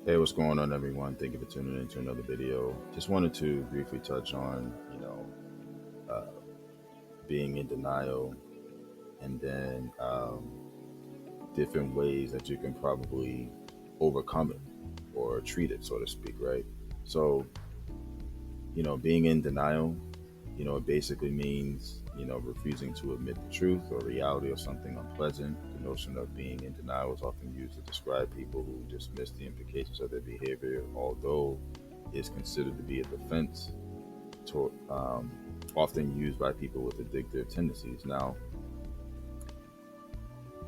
Hey, what's going on, everyone? Thank you for tuning in to another video. Just wanted to briefly touch on, uh, being in denial, and then different ways that you can probably overcome it or treat it, so to speak, right? So, being in denial, it basically means, refusing to admit the truth or reality of something unpleasant. The notion of being in denial is often used to describe people who dismiss the implications of their behavior, although it's considered to be a defense to, often used by people with addictive tendencies. Now,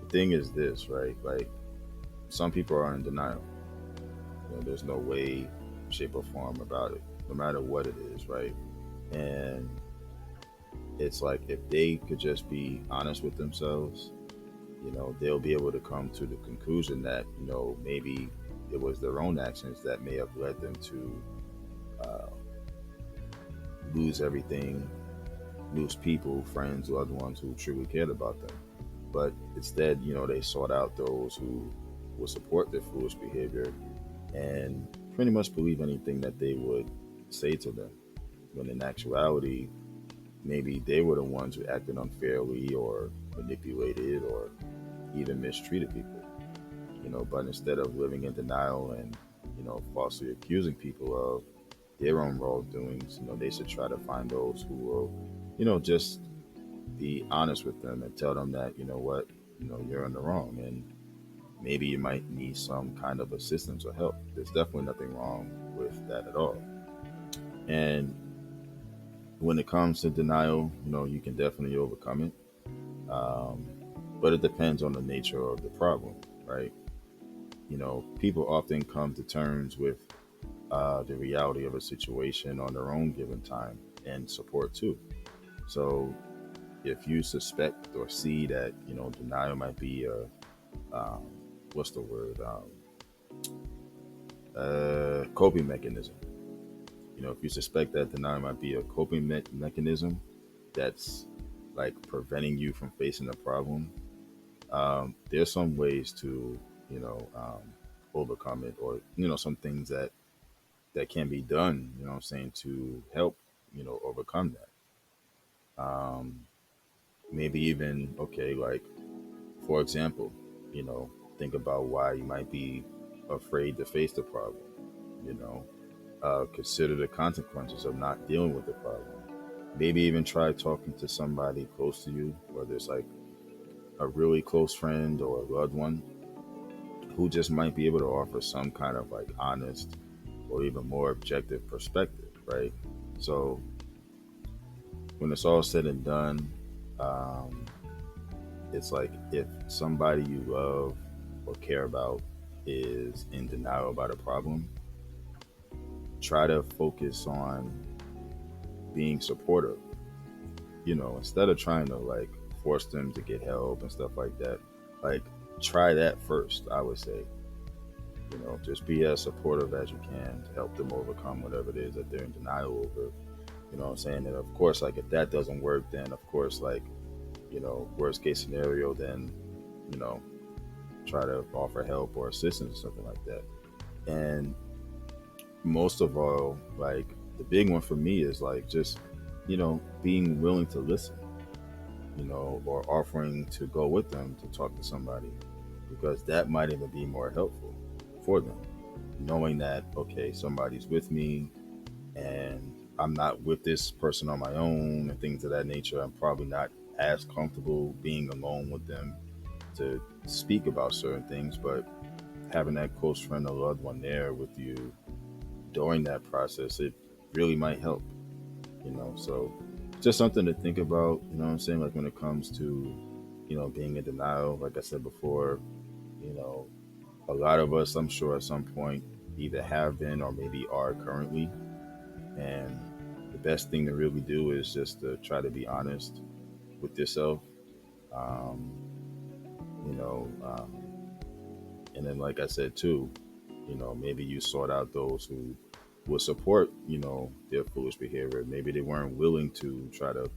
the thing is this, right? Like, some people are in denial. There's no way, shape, or form about it, no matter what it is, right? And it's like if they could just be honest with themselves, they'll be able to come to the conclusion that, maybe it was their own actions that may have led them to uh, lose everything, lose people, friends, loved ones who truly cared about them. But instead, they sought out those who would support their foolish behavior and pretty much believe anything that they would say to them. When in actuality, maybe they were the ones who acted unfairly or manipulated or even mistreated people. But instead of living in denial and, falsely accusing people of their own wrongdoings, they should try to find those who will, just be honest with them and tell them that, what, you're in the wrong, and maybe you might need some kind of assistance or help. There's definitely nothing wrong with that at all. And when it comes to denial, you can definitely overcome it. Um, but it depends on the nature of the problem, right? People often come to terms with the reality of a situation on their own given time and support too. So if you suspect or see that, denial might be a, um, what's the word, coping mechanism. If you suspect that denial might be a coping mechanism that's like preventing you from facing the problem, there's some ways to, overcome it, or some things that can be done. I'm saying, to help overcome that. Maybe even, okay, like, for example, you know think about why you might be afraid to face the problem. You know, consider the consequences of not dealing with the problem. Maybe even try talking to somebody close to you, whether it's like a really close friend or a loved one, who just might be able to offer some kind of like honest or even more objective perspective, right? So when it's all said and done, um, it's like if somebody you love or care about is in denial about a problem, try to focus on being supportive. Instead of trying to like force them to get help and stuff like that, like, try that first, I would say. Just be as supportive as you can to help them overcome whatever it is that they're in denial over. What I'm saying? And of course, like, if that doesn't work, then of course, like, worst case scenario, then, you know, try to offer help or assistance or something like that. And most of all, like, the big one for me is like just, being willing to listen, or offering to go with them to talk to somebody, because that might even be more helpful for them. Knowing that, okay, somebody's with me and I'm not with this person on my own and things of that nature. I'm probably not as comfortable being alone with them to speak about certain things, but having that close friend or loved one there with you during that process, it really might help. So just something to think about. What I'm saying? Like, when it comes to, being in denial, like I said before, you know, a lot of us, I'm sure, at some point either have been or maybe are currently. And the best thing to really do is just to try to be honest with yourself. Um, you know, um, and then, like I said too, maybe you sought out those who would support, their foolish behavior. Maybe they weren't willing to try to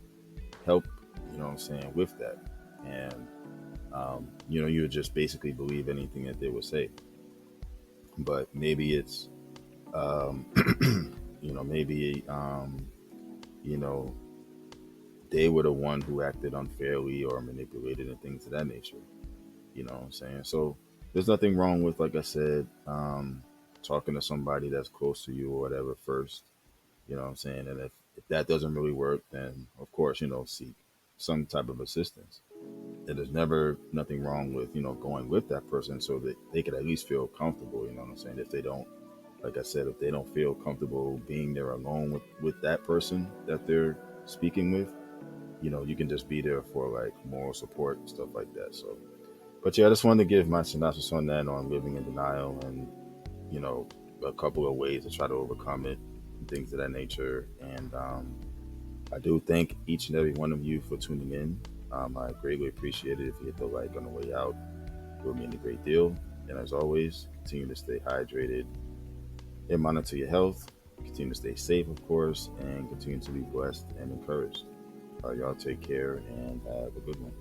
help, what I'm saying, with that. And, you would just basically believe anything that they would say. but maybe it's um, maybe you know they were the one who acted unfairly or manipulated and things of that nature. You know what I'm saying? So there's nothing wrong with, like I said, talking to somebody that's close to you or whatever first. You know what I'm saying? And if that doesn't really work, then of course, seek some type of assistance. And there's never nothing wrong with, going with that person so that they could at least feel comfortable. You know what I'm saying? If they don't, like I said, if they don't feel comfortable being there alone with that person that they're speaking with, you can just be there for like moral support and stuff like that. So, but yeah, I just wanted to give my synopsis on that, on living in denial, and you know, a couple of ways to try to overcome it, and things of that nature. And I do thank each and every one of you for tuning in. I greatly appreciate it. If you hit the like on the way out, it would mean a great deal. And as always, continue to stay hydrated and monitor your health. Continue to stay safe, of course, and continue to be blessed and encouraged. Y'all take care and have a good one.